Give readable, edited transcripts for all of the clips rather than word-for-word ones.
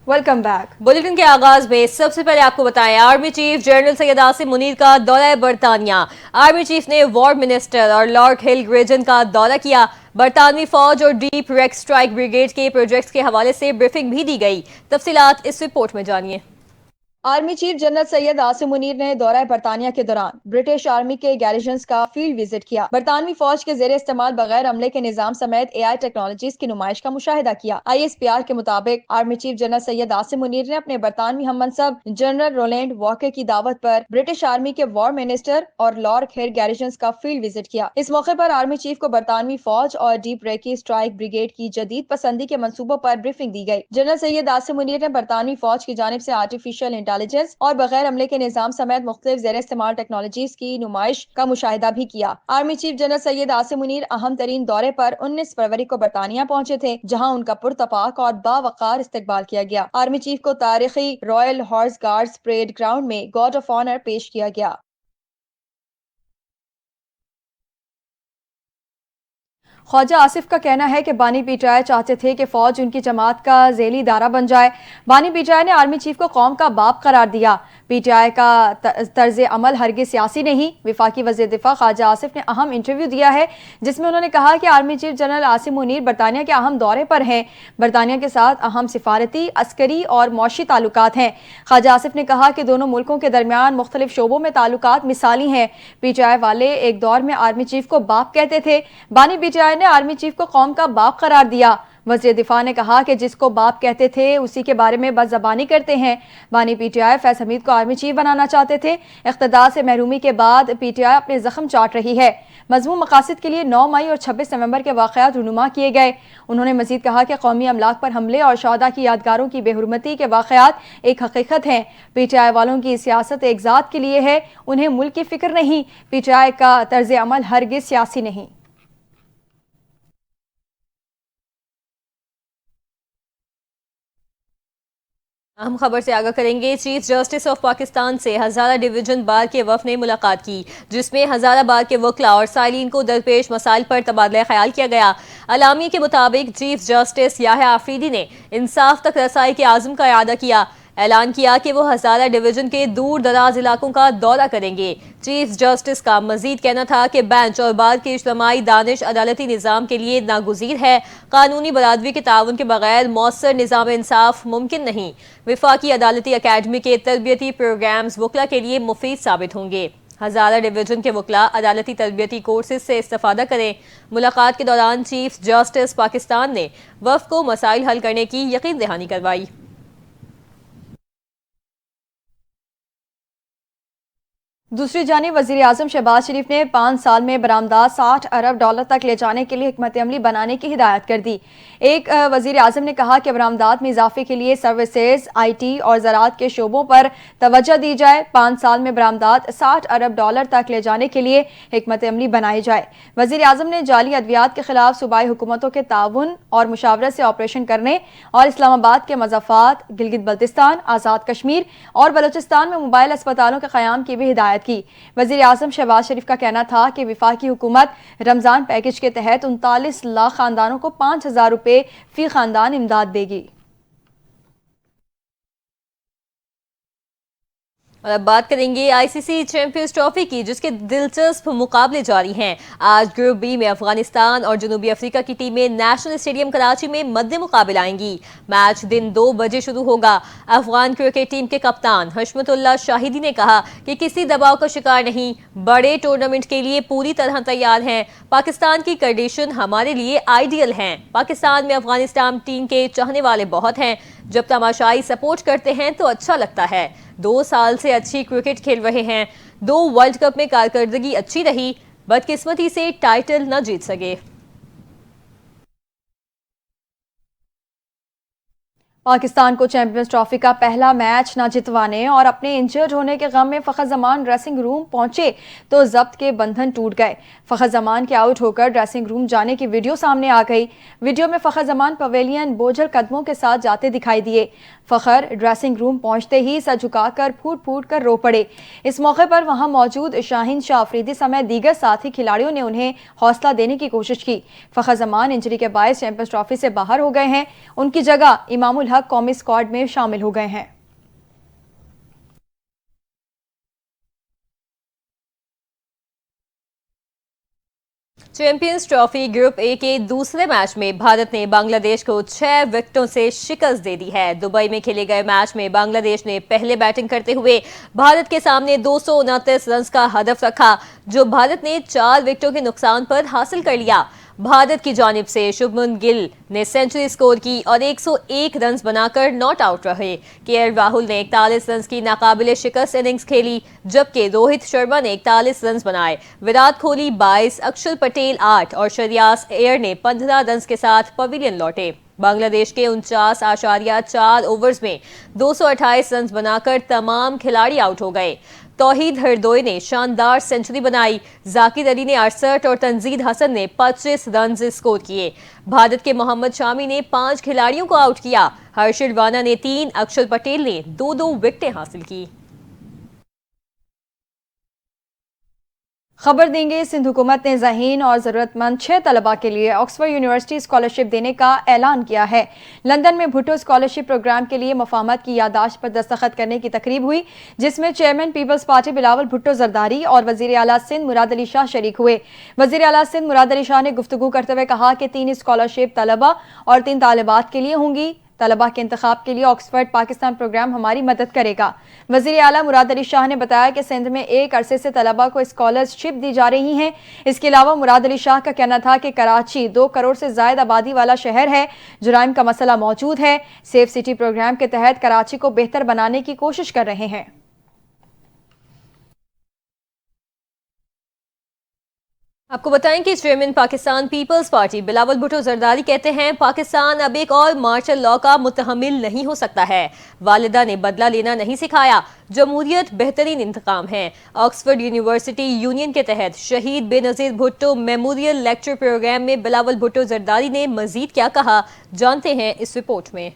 Welcome back. Bulletin کے آغاز میں سب سے پہلے آپ کو بتائیں، army chief general Syed Asim Munir کا دورہ برطانیہ۔ آرمی چیف نے وار منسٹر اور لارڈ ہل ریجن کا دورہ کیا۔ برطانوی فوج اور ڈیپ ریک سٹرائک بریگیڈ کے پروجیکٹس کے حوالے سے بریفنگ بھی دی گئی۔ تفصیلات اس رپورٹ میں جانیے۔ Army chief general Syed Asim Munir نے دورہ برطانیہ کے دوران برٹش آرمی کے گیریژنز کا فیلڈ وزٹ کیا۔ برطانوی فوج کے زیر استعمال بغیر عملے کے نظام سمیت AI ٹیکنالوجیز کی نمائش کا مشاہدہ کیا۔ ISPR کے مطابق army chief general Syed Asim Munir نے اپنے برطانوی ہم منصب جنرل رولینڈ واکر کی دعوت پر برٹش آرمی کے وار منسٹر اور لارڈ ہل گیریژنز کا فیلڈ وزٹ کیا۔ اس موقع پر آرمی چیف کو برطانوی فوج اور ڈیپ ریکی سٹرائک بریگیڈ کی جدید پسندی کے منصوبوں پر بریفنگ دی گئی۔ جنرل سید عاصم منیر نے برطانوی فوج کی جانب سے آرٹیفیشل انٹیلیجنس اور بغیر عملے کے نظام سمیت مختلف زیر استعمال ٹیکنالوجیز کی نمائش کا مشاہدہ بھی کیا۔ Army chief general Syed Asim Munir اہم ترین دورے پر 19 فروری کو برطانیہ پہنچے تھے، جہاں ان کا پرتپاک اور باوقار استقبال کیا گیا۔ آرمی چیف کو تاریخی royal horse guards parade ground میں گارڈ آف آنر پیش کیا گیا۔ خواجہ آصف کا کہنا ہے کہ بانی پی ٹی آئی چاہتے تھے کہ فوج ان کی جماعت کا ذیلی ادارہ بن جائے۔ بانی پی ٹی آئی نے آرمی چیف کو قوم کا باپ قرار دیا۔ پی ٹی آئی کا طرز عمل ہرگز سیاسی نہیں۔ وفاقی وزیر دفاع خواجہ آصف نے اہم انٹرویو دیا ہے، جس میں انہوں نے کہا کہ army chief general Asim Munir برطانیہ کے اہم دورے پر ہیں۔ برطانیہ کے ساتھ اہم سفارتی، عسکری اور معاشی تعلقات ہیں۔ خواجہ آصف نے کہا کہ دونوں ملکوں کے درمیان مختلف شعبوں میں تعلقات مثالی ہیں۔ پی ٹی آئی والے ایک دور میں آرمی چیف کو باپ کہتے تھے۔ بانی پی ٹی آئی نے آرمی چیف کو قوم کا باپ قرار دیا۔ وزیر دفاع نے کہا کہ جس کو باپ کہتے تھے اسی کے بارے میں بد زبانی کرتے ہیں۔ بانی پی ٹی آئی فیض حمید کو آرمی چیف بنانا چاہتے تھے۔ اقتدار سے محرومی کے بعد پی ٹی آئی اپنے زخم چاٹ رہی ہے۔ مذموم مقاصد کے لیے 9 مئی اور 26 نومبر کے واقعات رونما کیے گئے۔ انہوں نے مزید کہا کہ قومی املاک پر حملے اور شہداء کی یادگاروں کی بے حرمتی کے واقعات ایک حقیقت ہیں۔ پی ٹی آئی والوں کی سیاست ایک ذات کے لیے ہے، انہیں ملک کی فکر نہیں۔ پی ٹی آئی کا طرز عمل ہرگز سیاسی نہیں۔ اہم خبر سے آگاہ کریں گے۔ چیف جسٹس آف پاکستان سے ہزارہ ڈویژن بار کے وفد نے ملاقات کی، جس میں ہزارہ بار کے وکلاء اور سائلین کو درپیش مسائل پر تبادلہ خیال کیا گیا۔ اعلامیے کے مطابق چیف جسٹس یاحیٰ آفریدی نے انصاف تک رسائی کے عزم کا اعادہ کیا۔ اعلان کیا کہ وہ ہزارہ ڈویژن کے دور دراز علاقوں کا دورہ کریں گے۔ چیف جسٹس کا مزید کہنا تھا کہ بینچ اور بار کی اجتماعی دانش عدالتی نظام کے لیے ناگزیر ہے۔ قانونی برادری کے تعاون کے بغیر مؤثر نظام انصاف ممکن نہیں۔ وفاقی عدالتی اکیڈمی کے تربیتی پروگرامز وکلاء کے لیے مفید ثابت ہوں گے۔ ہزارہ ڈویژن کے وکلاء عدالتی تربیتی کورسز سے استفادہ کریں۔ ملاقات کے دوران چیف جسٹس پاکستان نے وفد کو مسائل حل کرنے کی یقین دہانی کروائی۔ دوسری جانب وزیر اعظم شہباز شریف نے 5 سال میں برآمدات $60 ارب تک لے جانے کے لیے حکمت عملی بنانے کی ہدایت کر دی۔ ایک وزیر اعظم نے کہا کہ برآمدات میں اضافے کے لیے سروسز، IT اور زراعت کے شعبوں پر توجہ دی جائے۔ 5 سال میں برآمدات $60 ارب تک لے جانے کے لیے حکمت عملی بنائی جائے۔ وزیر اعظم نے جعلی ادویات کے خلاف صوبائی حکومتوں کے تعاون اور مشاورت سے آپریشن کرنے اور اسلام آباد کے مضافات، گلگت بلتستان، آزاد کشمیر اور بلوچستان میں موبائل اسپتالوں کے قیام کی بھی ہدایت کی۔ وزیر اعظم شہباز شریف کا کہنا تھا کہ وفاقی حکومت رمضان پیکج کے تحت 39 لاکھ خاندانوں کو $5000 فی خاندان امداد دے گی۔ اور اب بات کریں گے ICC چیمپئنز ٹرافی کی، جس کے دلچسپ مقابلے جاری ہیں۔ آج گروپ بی میں افغانستان اور جنوبی افریقہ کی ٹیمیں نیشنل اسٹیڈیم کراچی میں مد مقابل آئیں گی۔ میچ دن 2 بجے شروع ہوگا۔ افغان کرکٹ ٹیم کے کپتان حشمت اللہ شاہدی نے کہا کہ کسی دباؤ کا شکار نہیں، بڑے ٹورنامنٹ کے لیے پوری طرح تیار ہیں۔ پاکستان کی کنڈیشن ہمارے لیے آئیڈیل ہیں۔ پاکستان میں افغانستان ٹیم کے چاہنے والے بہت ہیں۔ جب تماشائی سپورٹ کرتے ہیں تو اچھا لگتا ہے۔ 2 سال سے اچھی کرکٹ کھیل رہے ہیں۔ 2 ورلڈ کپ میں کارکردگی اچھی رہی، بدقسمتی سے ٹائٹل نہ جیت سکے۔ پاکستان کو چیمپئنز ٹرافی کا پہلا میچ نہ جتوانے اور اپنے انجرڈ ہونے کے غم میں فخر زمان ڈریسنگ روم پہنچے تو ضبط کے بندھن ٹوٹ گئے۔ فخر زمان کے آؤٹ ہو کر ڈریسنگ روم جانے کی ویڈیو سامنے آ گئی۔ ویڈیو میں فخر زمان پویلین بوجھل قدموں کے ساتھ جاتے دکھائی دیے۔ فخر ڈریسنگ روم پہنچتے ہی سر جھکا کر پھوٹ پھوٹ کر رو پڑے۔ اس موقع پر وہاں موجود شاہین شاہ آفریدی سمیت دیگر ساتھی کھلاڑیوں نے انہیں حوصلہ دینے کی کوشش کی۔ فخر زمان انجری کے باعث چیمپئنز ٹرافی سے باہر ہو گئے ہیں۔ ان کی جگہ امام الحق حق قومی اسکواڈ میں شامل ہو گئے ہیں۔ چیمپئنز ٹرافی گروپ اے کے دوسرے میچ میں بھارت نے بنگلہ دیش کو 6 وکٹوں سے شکست دے دی ہے۔ دبئی میں کھیلے گئے میچ میں بنگلہ دیش نے پہلے بیٹنگ کرتے ہوئے بھارت کے سامنے 229 رنز کا ہدف رکھا، جو بھارت نے 4 وکٹوں کے نقصان پر حاصل کر لیا۔ بھارت کی جانب سے شبھمن گل نے سنچری سکور کی اور 101 رنز بنا کر ناٹ آؤٹ رہے۔ کے ایل راہل نے 41 رنز کی ناقابل شکست اننگز کھیلی، جبکہ روہت شرما نے 41 رنز بنائے۔ وراٹ کوہلی 22، اکشر پٹیل 8 اور شریاس ایئر نے 15 رنز کے ساتھ پویلین لوٹے۔ بنگلہ دیش کے 49.4 اوورز میں 228 رنز بنا کر تمام کھلاڑی آؤٹ ہو گئے۔ توحید ہردوئی نے شاندار سنچری بنائی، ذاکر علی نے 68 اور تنزید حسن نے 25 رنز سکور کیے۔ بھارت کے محمد شامی نے 5 کھلاڑیوں کو آؤٹ کیا، ہرشل رانا نے 3، اکشر پٹیل نے 2 وکٹیں حاصل کی۔ خبر دیں گے، سندھ حکومت نے ذہین اور ضرورت مند 6 طلباء کے لیے آکسفورڈ یونیورسٹی اسکالرشپ دینے کا اعلان کیا ہے۔ لندن میں بھٹو اسکالرشپ پروگرام کے لیے مفاہمت کی یادداشت پر دستخط کرنے کی تقریب ہوئی، جس میں chairman Peoples Party Bilawal Bhutto Zardari اور وزیر اعلیٰ سندھ مراد علی شاہ شریک ہوئے۔ وزیر اعلیٰ سندھ مراد علی شاہ نے گفتگو کرتے ہوئے کہا کہ 3 اسکالرشپ طلباء اور 3 طالبات کے لیے ہوں گی۔ طلباء کے انتخاب کے لیے آکسفورڈ پاکستان پروگرام ہماری مدد کرے گا۔ وزیر اعلیٰ مراد علی شاہ نے بتایا کہ سندھ میں ایک عرصے سے طلباء کو اسکالرشپ دی جا رہی ہیں۔ اس کے علاوہ مراد علی شاہ کا کہنا تھا کہ کراچی 2 کروڑ سے زائد آبادی والا شہر ہے، جرائم کا مسئلہ موجود ہے۔ سیف سٹی پروگرام کے تحت کراچی کو بہتر بنانے کی کوشش کر رہے ہیں۔ آپ کو بتائیں کہ chairman Pakistan Peoples Party Bilawal Bhutto Zardari کہتے ہیں پاکستان اب ایک اور مارشل لاء کا متحمل نہیں ہو سکتا ہے۔ والدہ نے بدلہ لینا نہیں سکھایا، جمہوریت بہترین انتقام ہے۔ آکسفورڈ یونیورسٹی یونین کے تحت شہید بے نظیر بھٹو میموریل لیکچر پروگرام میں بلاول بھٹو زرداری نے مزید کیا کہا، جانتے ہیں اس رپورٹ میں۔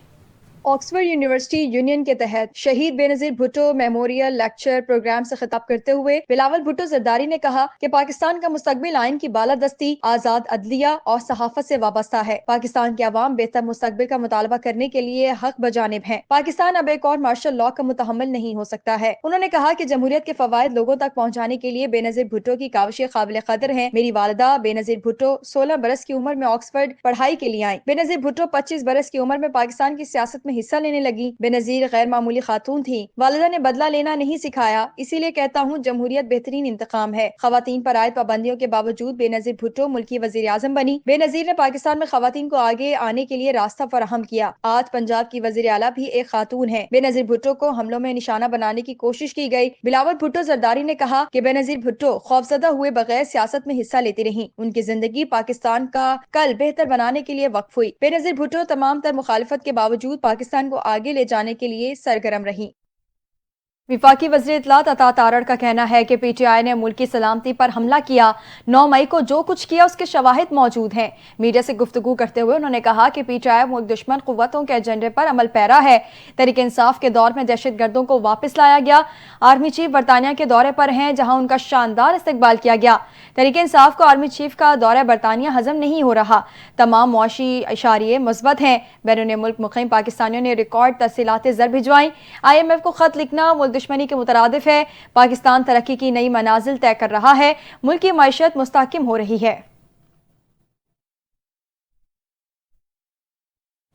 آکسفورڈ یونیورسٹی یونین کے تحت شہید بے نظیر بھٹو میموریل لیکچر پروگرام سے خطاب کرتے ہوئے بلاول بھٹو زرداری نے کہا کہ پاکستان کا مستقبل آئین کی بالادستی، آزاد عدلیہ اور صحافت سے وابستہ ہے۔ پاکستان کے عوام بہتر مستقبل کا مطالبہ کرنے کے لیے حق بجانب ہیں۔ پاکستان اب ایک اور مارشل لاء کا متحمل نہیں ہو سکتا ہے۔ انہوں نے کہا کہ جمہوریت کے فوائد لوگوں تک پہنچانے کے لیے بے نظیر بھٹو کی کاوشیں قابل قدر ہیں۔ میری والدہ بے نظیر بھٹو 16 برس کی عمر میں آکسفورڈ پڑھائی کے لیے آئیں۔ بے نظیر بھٹو 25 برس کی عمر میں پاکستان کی سیاست میں حصہ لینے لگی۔ بے نظیر غیر معمولی خاتون تھی۔ والدہ نے بدلہ لینا نہیں سکھایا، اسی لیے کہتا ہوں جمہوریت بہترین انتقام ہے۔ خواتین پر عائد پابندیوں کے باوجود بے نظیر بھٹو ملکی وزیر اعظم بنی۔ بے نظیر نے پاکستان میں خواتین کو آگے آنے کے لیے راستہ فراہم کیا۔ آج پنجاب کی وزیر اعلیٰ بھی ایک خاتون ہے۔ بے نظیر بھٹو کو حملوں میں نشانہ بنانے کی کوشش کی گئی۔ بلاول بھٹو زرداری نے کہا کہ بے نظیر بھٹو خوفزدہ ہوئے بغیر سیاست میں حصہ لیتی رہیں۔ ان کی زندگی پاکستان کا کل بہتر بنانے کے لیے وقف ہوئی۔ بے نظیر بھٹو تمام تر مخالفت کے باوجود پاکستان کو آگے لے جانے کے لیے سرگرم رہیں۔ وفاقی وزیر اطلاعات عطا تارڑ کا کہنا ہے کہ پی ٹی آئی نے ملکی سلامتی پر حملہ کیا۔ 9 مئی کو جو کچھ کیا اس کے شواہد موجود ہیں۔ میڈیا سے گفتگو کرتے ہوئے انہوں نے کہا کہ پی ٹی آئی ملک دشمن قوتوں کے ایجنڈے پر عمل پیرا ہے۔ تحریک انصاف کے دور میں دہشت گردوں کو واپس لایا گیا۔ آرمی چیف برطانیہ کے دورے پر ہیں، جہاں ان کا شاندار استقبال کیا گیا۔ تحریک انصاف کو آرمی چیف کا دورہ برطانیہ ہضم نہیں ہو رہا۔ تمام معاشی اشاریے مثبت ہیں۔ بیرون ملک مقیم پاکستانیوں نے ریکارڈ ترسیلات زر بھجوائیں۔ IMF کو خط لکھنا ملک دشمنی کے مترادف ہے۔ پاکستان ترقی کی نئی منازل طے کر رہا ہے۔ ملک کی معیشت مستحکم ہو رہی ہے۔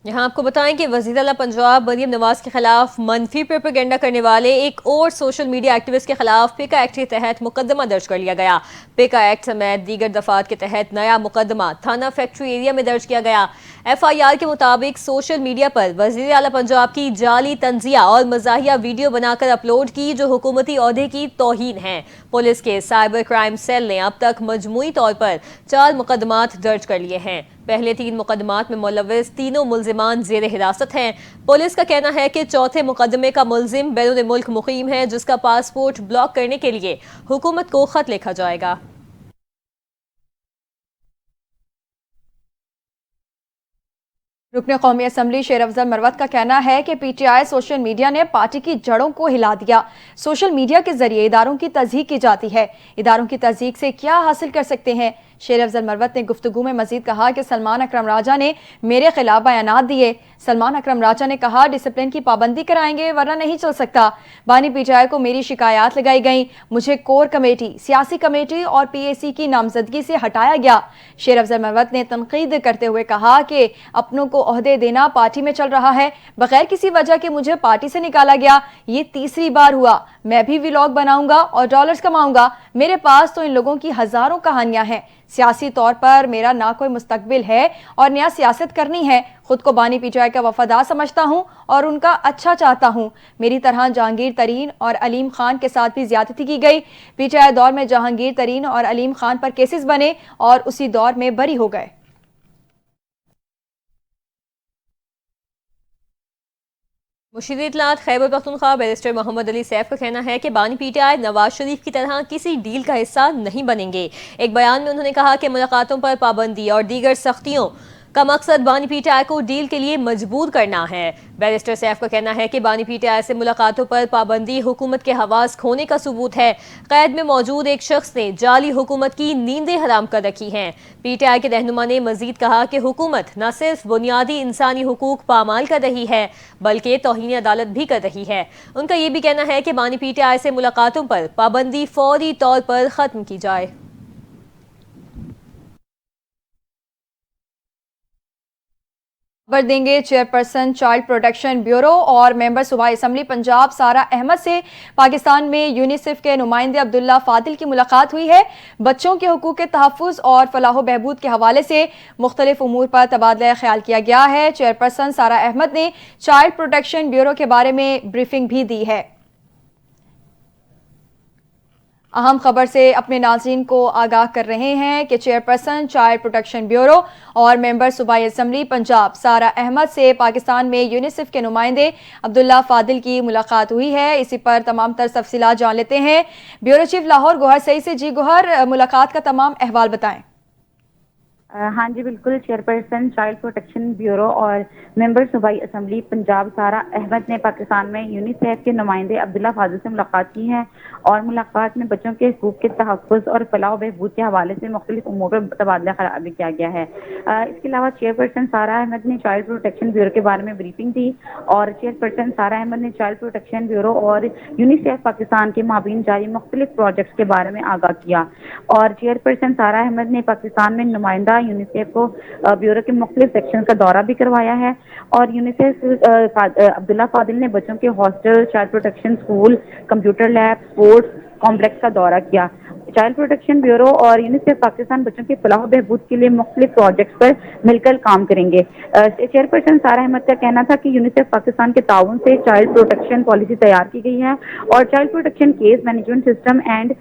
یہاں آپ کو بتائیں کہ وزیر اعلیٰ پنجاب مریم نواز کے خلاف منفی پروپیگنڈا کرنے والے ایک اور سوشل میڈیا ایکٹیوسٹ کے خلاف پیکا ایکٹ کے تحت مقدمہ درج کر لیا گیا۔ پیکا ایکٹ سمیت دیگر دفعات کے تحت نیا مقدمہ تھانہ فیکٹری ایریا میں درج کیا گیا۔ FIR کے مطابق سوشل میڈیا پر وزیر اعلیٰ پنجاب کی جعلی تنزیہ اور مزاحیہ ویڈیو بنا کر اپلوڈ کی، جو حکومتی عہدے کی توہین ہے۔ پولیس کے سائبر کرائم سیل نے اب تک مجموعی طور پر 4 مقدمات درج کر لیے ہیں۔ پہلے 3 مقدمات میں ملوث تینوں ملزمان زیر حراست ہیں۔ پولیس کا کہنا ہے کہ چوتھے مقدمے کا ملزم بیرون ملک مقیم ہے، جس کا پاسپورٹ بلاک کرنے کے لیے حکومت کو خط لکھا جائے گا۔ رکن قومی اسمبلی شیر افضل مروت کا کہنا ہے کہ P T I social media نے پارٹی کی جڑوں کو ہلا دیا۔ سوشل میڈیا کے ذریعے اداروں کی تضحیک کی جاتی ہے۔ اداروں کی تضحیک سے کیا حاصل کر سکتے ہیں؟ شیر افضل مروت نے گفتگو میں مزید کہا کہ سلمان اکرم راجہ نے میرے خلاف بیانات دیے۔ سلمان اکرم راجہ نے کہا ڈسپلن کی پابندی کرائیں گے ورنہ نہیں چل سکتا۔ بانی پی ٹی آئی کو میری شکایات لگائی گئیں، مجھے کور کمیٹی، سیاسی کمیٹی اور پی اے سی کی نامزدگی سے ہٹایا گیا۔ شیر افضل مروت نے تنقید کرتے ہوئے کہا کہ اپنوں کو عہدے دینا پارٹی میں چل رہا ہے، بغیر کسی وجہ کے مجھے پارٹی سے نکالا گیا، یہ تیسری بار ہوا۔ میں بھی ولاگ بناؤں گا اور ڈالرز کماؤں گا، میرے پاس تو ان لوگوں کی ہزاروں کہانیاں ہیں۔ سیاسی طور پر میرا نہ کوئی مستقبل ہے اور نیا سیاست کرنی ہے۔ خود کو بانی پی ٹی آئی کا وفادار سمجھتا ہوں اور ان کا اچھا چاہتا ہوں۔ میری طرح جہانگیر ترین اور علیم خان کے ساتھ بھی زیادتی کی گئی۔ پی ٹی آئی دور میں جہانگیر ترین اور علیم خان پر کیسز بنے اور اسی دور میں بری ہو گئے۔ مشیر اطلاعات خیبر پختونخوا بیرسٹر محمد علی سیف کا کہنا ہے کہ بانی P T I Nawaz Sharif کی طرح کسی ڈیل کا حصہ نہیں بنیں گے۔ ایک بیان میں انہوں نے کہا کہ ملاقاتوں پر پابندی اور دیگر سختیوں کا مقصد بانی پی ٹی آئی کو ڈیل کے لیے مجبور کرنا ہے۔ بیرسٹر سیف کا کہنا ہے کہ بانی پی ٹی آئی سے ملاقاتوں پر پابندی حکومت کے حواس کھونے کا ثبوت ہے۔ قید میں موجود ایک شخص نے جعلی حکومت کی نیندیں حرام کر رکھی ہیں۔ پی ٹی آئی کے رہنما نے مزید کہا کہ حکومت نہ صرف بنیادی انسانی حقوق پامال کر رہی ہے بلکہ توہین عدالت بھی کر رہی ہے۔ ان کا یہ بھی کہنا ہے کہ بانی پی ٹی آئی سے ملاقاتوں پر پابندی فوری طور پر ختم کی جائے۔ خبر دیں گے چیئرپرسن چائلڈ پروٹیکشن بیورو اور ممبر صوبائی اسمبلی پنجاب سارہ احمد سے پاکستان میں یونیسیف کے نمائندے عبداللہ فاضل کی ملاقات ہوئی ہے۔ بچوں کے حقوق کے تحفظ اور فلاح و بہبود کے حوالے سے مختلف امور پر تبادلہ خیال کیا گیا ہے۔ چیئرپرسن سارہ احمد نے چائلڈ پروٹیکشن بیورو کے بارے میں بریفنگ بھی دی ہے۔ اہم خبر سے اپنے ناظرین کو آگاہ کر رہے ہیں کہ چیئرپرسن چائلڈ پروٹیکشن بیورو اور ممبر صوبائی اسمبلی پنجاب سارہ احمد سے پاکستان میں یونیسیف کے نمائندے عبداللہ فاضل کی ملاقات ہوئی ہے۔ اسی پر تمام تر تفصیلات جان لیتے ہیں بیورو چیف لاہور گوہر سعید سے۔ جی گوہر، ملاقات کا تمام احوال بتائیں۔ ہاں جی بالکل، چیئرپرسن چائلڈ پروٹیکشن بیورو اور ممبر صوبائی اسمبلی پنجاب سارہ احمد نے پاکستان میں یونیسیف کے نمائندے عبداللہ فاضل سے ملاقات کی ہے اور ملاقات میں بچوں کے حقوق کے تحفظ اور فلاح و بہبود کے حوالے سے مختلف امور پر تبادلہ خیال بھی کیا گیا ہے۔ اس کے علاوہ چیئرپرسن سارہ احمد نے چائلڈ پروٹیکشن بیورو کے بارے میں بریفنگ دی اور چیئرپرسن سارہ احمد نے چائلڈ پروٹیکشن بیورو اور یونیسیف پاکستان کے مابین جاری مختلف پروجیکٹس کے بارے میں آگاہ کیا اور چیئرپرسن سارہ احمد نے پاکستان میں نمائندہ یونیسیف کو بیورو کے مختلف سیکشن کا دورہ بھی کروایا ہے اور یونیسیف عبداللہ فاضل نے بچوں کے hostel, child protection school, computer lab, sports complex کا دورہ کیا۔ چائلڈ پروٹیکشن بیورو اور یونیسیف پاکستان بچوں کے فلاح و بہبود کے لیے مختلف پروجیکٹس پر مل کر کام کریں گے۔ چیئرپرسن سارہ احمد کا کہنا تھا کہ یونیسیف پاکستان کے تعاون سے چائلڈ پروٹیکشن پالیسی تیار کی گئی ہے اور child protection case management system and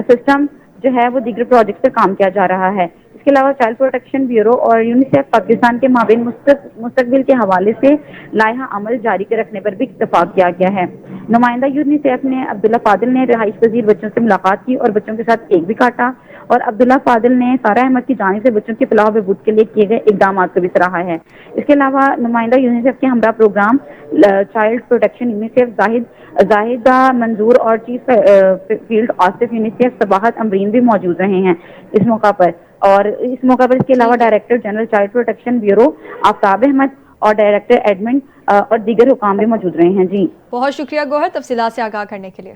system جو ہے وہ دیگر پروجیکٹ پر کام کیا جا رہا ہے۔ اس کے علاوہ چائلڈ پروٹیکشن بیورو اور یونیسیف پاکستان کے مابین مستقبل کے حوالے سے لائحہ عمل جاری رکھنے پر بھی اتفاق کیا گیا ہے۔ نمائندہ یونیسیف نے عبداللہ فاضل نے رہائش پذیر بچوں سے ملاقات کی اور بچوں کے ساتھ کیک بھی کاٹا اور عبداللہ فاضل نے سارہ احمد کی جانب سے بچوں کے فلاح و بہبود کے لیے کیے گئے اقدامات کو بھی سراہا ہے۔ اس کے علاوہ نمائندہ یونیسیف کے ہمراہ program child protection UNICEF Zahida Manzoor اور chief field Asif UNICEF Sabahat Amreen بھی موجود رہے ہیں اس موقع پر اس کے علاوہ director general child protection bureau Aftab Ahmed اور ڈائریکٹر ایڈمن اور دیگر حکام بھی موجود رہے ہیں۔ جی بہت شکریہ گوہر تفصیلات سے آگاہ کرنے کے لیے۔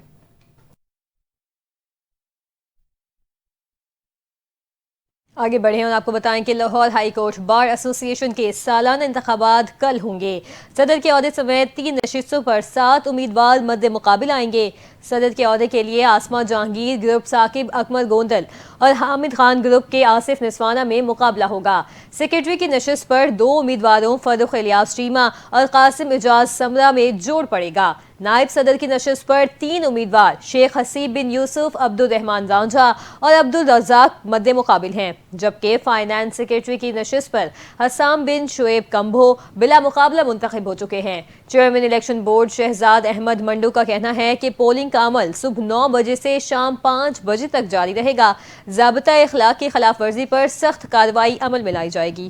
آگے بڑھیں اور آپ کو بتائیں کہ لاہور ہائی کورٹ بار ایسوسی ایشن کے سالانہ انتخابات کل ہوں گے۔ صدر کے عہدے سمیت 3 نشستوں پر 7 امیدوار مد مقابل آئیں گے۔ صدر کے عہدے کے لیے آسما جہانگیر گروپ ثاقب اکمل گوندل اور حامد خان گروپ کے آصف نسوانہ میں مقابلہ ہوگا۔ سیکرٹری کی نشست پر 2 امیدواروں فرخ الیاس چیمہ اور قاسم اعجاز سمرہ میں جوڑ پڑے گا۔ نائب صدر کی نشست پر 3 امیدوار شیخ حسیب بن یوسف، عبدالرحمان رانجھا اور عبدالرزاق مد مقابل ہیں، جبکہ فائنانس سیکرٹری کی نشست پر حسام بن شعیب کمبھو بلا مقابلہ منتخب ہو چکے ہیں۔ Chairman election board Shahzad Ahmed Mando کا کہنا ہے کہ پولنگ کا عمل صبح 9 بجے سے شام 5 بجے تک جاری رہے گا۔ ضابطۂ اخلاق کی خلاف ورزی پر سخت کارروائی عمل میں لائی جائے گی۔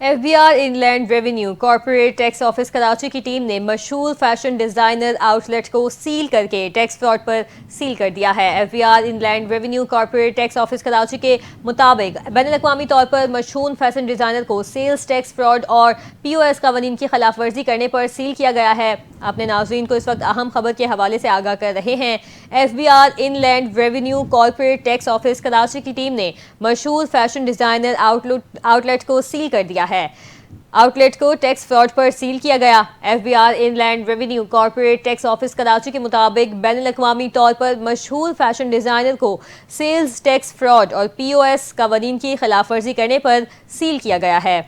F B R inland revenue corporate tax office Karachi کی ٹیم نے مشہور فیشن ڈیزائنر آؤٹ لیٹ کو سیل کر کے ٹیکس فراڈ پر سیل کر دیا ہے۔ F B R inland revenue corporate tax office Karachi کے مطابق بین الاقوامی طور پر مشہور فیشن ڈیزائنر کو سیلز ٹیکس فراڈ اور پی او ایس قوانین کی خلاف ورزی کرنے پر سیل کیا گیا ہے۔ اپنے ناظرین کو اس وقت اہم خبر کے حوالے سے آگاہ کر رہے ہیں۔ F B R inland revenue corporate tax office Karachi کی ٹیم نے مشہور فیشن ڈیزائنر آؤٹ لیٹ کو سیل کر دیا ہے۔ آؤٹ لیٹ کو ٹیکس فراڈ پر سیل کیا گیا۔ F B R inland revenue corporate tax office Karachi کے مطابق بین الاقوامی طور پر مشہور فیشن ڈیزائنر کو سیلز ٹیکس فراڈ اور پی او ایس قوانین کی خلاف ورزی کرنے پر سیل کیا گیا ہے۔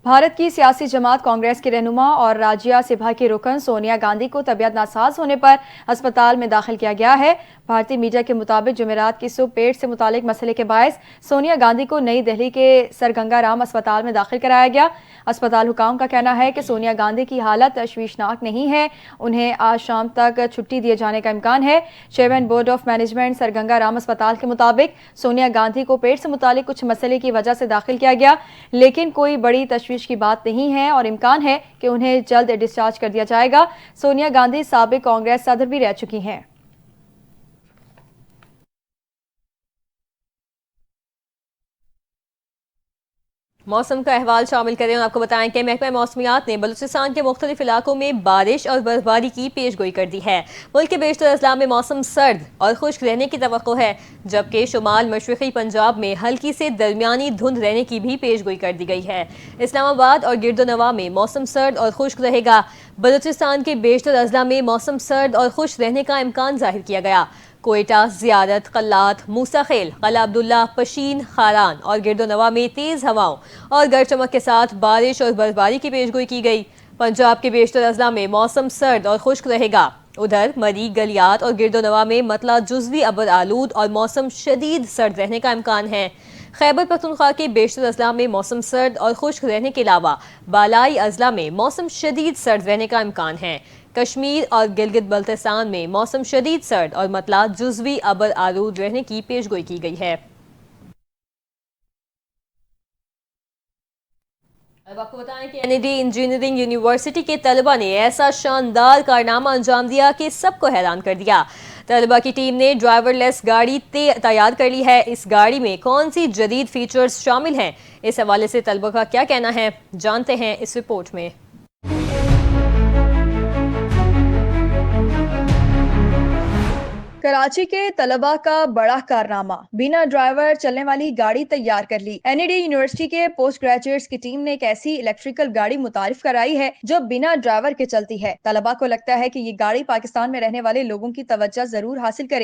بھارت کی سیاسی جماعت کانگریس کی رہنما اور راجیہ سبھا کی رکن سونیا گاندھی کو طبیعت ناساز ہونے پر اسپتال میں داخل کیا گیا ہے۔ بھارتی میڈیا کے مطابق جمعرات کی صبح پیٹ سے متعلق مسئلے کے باعث سونیا گاندھی کو نئی دہلی کے سر گنگا رام اسپتال میں داخل کرایا گیا۔ اسپتال حکام کا کہنا ہے کہ سونیا گاندھی کی حالت تشویشناک نہیں ہے، انہیں آج شام تک چھٹی دیے جانے کا امکان ہے۔ چیئرمین بورڈ آف مینجمنٹ سر گنگا رام اسپتال کے مطابق سونیا گاندھی کو پیٹ سے متعلق کچھ مسئلے کی وجہ سے داخل کیا گیا، لیکن کوئی بڑی تشویش کی بات نہیں ہے اور امکان ہے کہ انہیں جلد ڈسچارج کر دیا جائے گا۔ سونیا گاندھی سابق کانگریس صدر بھی رہ چکی ہیں۔ موسم کا احوال شامل کریں اور آپ کو بتائیں کہ محکمہ موسمیات نے بلوچستان کے مختلف علاقوں میں بارش اور برفباری کی پیش گوئی کر دی ہے۔ ملک کے بیشتر اضلاع میں موسم سرد اور خشک رہنے کی توقع ہے، جبکہ شمال مشرقی پنجاب میں ہلکی سے درمیانی دھند رہنے کی بھی پیش گوئی کر دی گئی ہے۔ اسلام آباد اور گرد و نواح میں موسم سرد اور خشک رہے گا۔ بلوچستان کے بیشتر اضلاع میں موسم سرد اور خشک رہنے کا امکان ظاہر کیا گیا۔ کوئٹہ، زیارت، قلات، موسیٰ خیل، قلعہ عبداللہ، پشین، خاران اور گرد و نواح میں تیز ہواؤں اور گرج چمک کے ساتھ بارش اور برفباری کی پیشگوئی کی گئی۔ پنجاب کے بیشتر اضلاع میں موسم سرد اور خشک رہے گا۔ ادھر مری، گلیات اور گرد و نواح میں مطلع جزوی ابر آلود اور موسم شدید سرد رہنے کا امکان ہے۔ خیبر پختونخوا کے بیشتر اضلاع میں موسم سرد اور خشک رہنے کے علاوہ بالائی اضلاع میں موسم شدید سرد رہنے کا امکان ہے۔ کشمیر اور گلگت بلتستان میں موسم شدید سرد اور مطلع جزوی ابر آلود رہنے کی پیشگوئی کی گئی ہے۔ اب آپ کو بتائیں کہ N E D engineering university کے طلبہ نے ایسا شاندار کارنامہ انجام دیا کہ سب کو حیران کر دیا۔ طلبہ کی ٹیم نے ڈرائیور لیس گاڑی تیار کر لی ہے۔ اس گاڑی میں کون سی جدید فیچرز شامل ہیں، اس حوالے سے طلبہ کا کیا کہنا ہے، جانتے ہیں اس رپورٹ میں۔ کراچی کے طلبہ کا بڑا کارنامہ، بنا ڈرائیور چلنے والی گاڑی تیار کر لی۔ این ای ڈی یونیورسٹی کے پوسٹ گریجویٹس کی ٹیم نے ایک ایسی الیکٹریکل گاڑی متعارف کرائی ہے جو بنا ڈرائیور کے چلتی ہے۔ طلبہ کو لگتا ہے کہ یہ گاڑی پاکستان میں رہنے والے لوگوں کی توجہ ضرور حاصل کرے گی۔